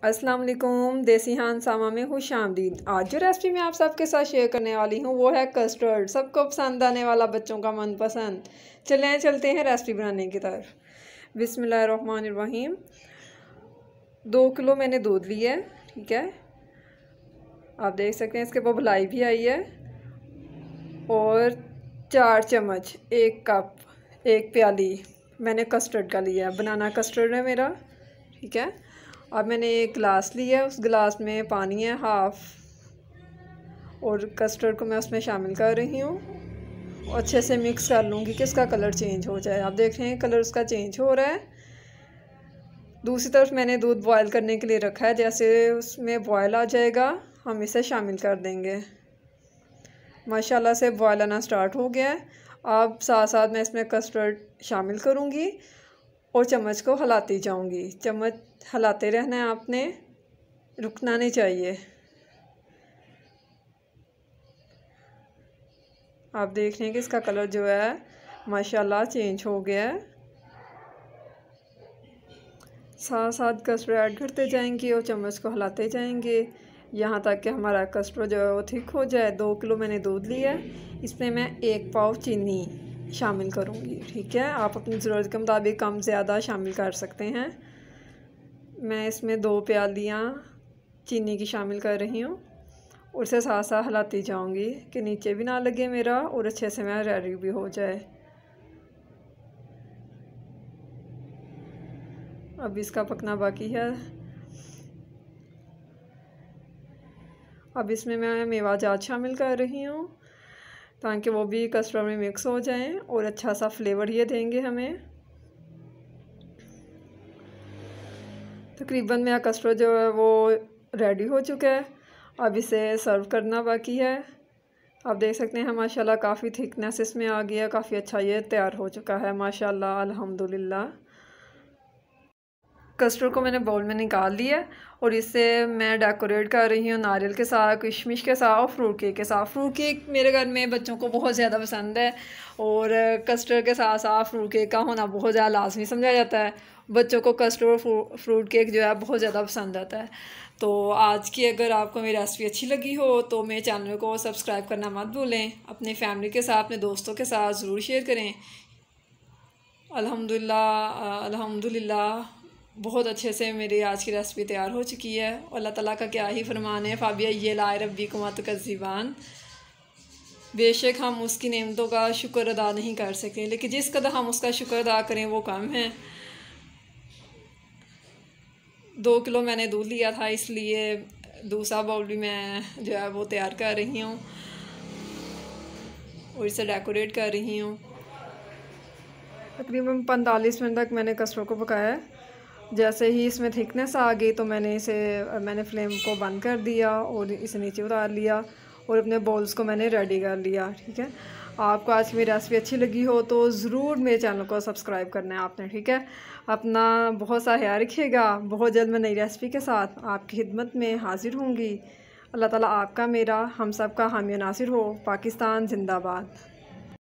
अस्सलाम वालेकुम। देसी हान सामा में खुश आमदीद। आज जो रेसिपी मैं आप सबके साथ शेयर करने वाली हूँ वो है कस्टर्ड। सबको पसंद आने वाला, बच्चों का मनपसंद। चलते हैं रेसिपी बनाने की तरफ। बिस्मिल्लाहिर्रहमानिर्रहीम। 2 किलो मैंने दूध लिया है, ठीक है। आप देख सकते हैं इसके ऊपर भलाई भी आई है। और 4 चम्मच, 1 कप, 1 प्याली मैंने कस्टर्ड का लिया है। बनाना कस्टर्ड है मेरा, ठीक है। अब मैंने एक गिलास लिया है, उस गिलास में पानी है हाफ़, और कस्टर्ड को मैं उसमें शामिल कर रही हूँ और अच्छे से मिक्स कर लूँगी कि इसका कलर चेंज हो जाए। आप देख रहे हैं कलर उसका चेंज हो रहा है। दूसरी तरफ मैंने दूध बॉयल करने के लिए रखा है। जैसे उसमें बॉयल आ जाएगा हम इसे शामिल कर देंगे। माशाल्लाह से बॉयल आना स्टार्ट हो गया है। अब साथ साथ मैं इसमें कस्टर्ड शामिल करूँगी और चम्मच को हिलाती जाऊँगी। चम्मच हिलाते रहना है आपने, रुकना नहीं चाहिए। आप देख रहे हैं कि इसका कलर जो है माशाल्लाह चेंज हो गया है। साथ साथ कस्टर्ड ऐड करते जाएंगे और चम्मच को हिलाते जाएंगे यहाँ तक कि हमारा कस्टर्ड जो है वो थिक हो जाए। 2 किलो मैंने दूध लिया है, इसमें मैं 1 पाव चीनी शामिल करूँगी, ठीक है। आप अपनी ज़रूरत के मुताबिक कम ज़्यादा शामिल कर सकते हैं। मैं इसमें 2 प्यालियाँ चीनी की शामिल कर रही हूँ और इसे साथ साथ हिलाती जाऊँगी कि नीचे भी ना लगे मेरा और अच्छे से मेरा रेडी भी हो जाए। अब इसका पकना बाकी है। अब इसमें मैं मेवा जात शामिल कर रही हूँ ताकि वो भी कस्टर्ड में मिक्स हो जाएं और अच्छा सा फ्लेवर ये देंगे हमें। तकरीबन मेरा कस्टर्ड जो है वो रेडी हो चुका है। अब इसे सर्व करना बाकी है। आप देख सकते हैं माशाल्लाह काफ़ी थिकनेस इसमें आ गया, काफ़ी अच्छा ये तैयार हो चुका है माशाल्लाह अल्हम्दुलिल्लाह। कस्टर्ड को मैंने बाउल में निकाल लिया और इसे मैं डेकोरेट कर रही हूँ नारियल के साथ, किशमिश के साथ और फ्रूट केक के साथ। फ्रूट केक मेरे घर में बच्चों को बहुत ज़्यादा पसंद है और कस्टर्ड के साथ साथ फ्रूट केक का होना बहुत ज़्यादा लाजमी समझा जाता है। बच्चों को कस्टर्ड और फ्रूट केक जो है बहुत ज़्यादा पसंद आता है। तो आज की अगर आपको मेरी रेसिपी अच्छी लगी हो तो मेरे चैनल को सब्सक्राइब करना मत भूलें। अपने फैमिली के साथ, अपने दोस्तों के साथ ज़रूर शेयर करें। अल्हम्दुलिल्लाह बहुत अच्छे से मेरी आज की रेसिपी तैयार हो चुकी है। अल्लाह ताला का क्या ही फरमान है, फ़ाबिया ये लाए रब्बी कुमा तुकज़्ज़िबान। बेशक हम उसकी नेमतों का शुक्र अदा नहीं कर सकते, लेकिन जिस कदर हम उसका शुक्र अदा करें वो कम है। 2 किलो मैंने दूध लिया था, इसलिए दूसरा बाउल भी मैं जो है वो तैयार कर रही हूँ और इसे डेकोरेट कर रही हूँ। तकरीबन 45 मिनट तक मैंने कस्टर्ड को पकाया है। जैसे ही इसमें थिकनेस आ गई तो मैंने फ्लेम को बंद कर दिया और इसे नीचे उतार लिया और अपने बॉल्स को मैंने रेडी कर लिया, ठीक है। आपको आज की मेरी रेसिपी अच्छी लगी हो तो ज़रूर मेरे चैनल को सब्सक्राइब करना है आपने, ठीक है। अपना बहुत सा ख्याल रखिएगा। बहुत जल्द मैं नई रेसिपी के साथ आपकी खिदमत में हाजिर होंगी। अल्लाह ताला आपका, मेरा, हम सब का हामी नासिर हो। पाकिस्तान जिंदाबाद।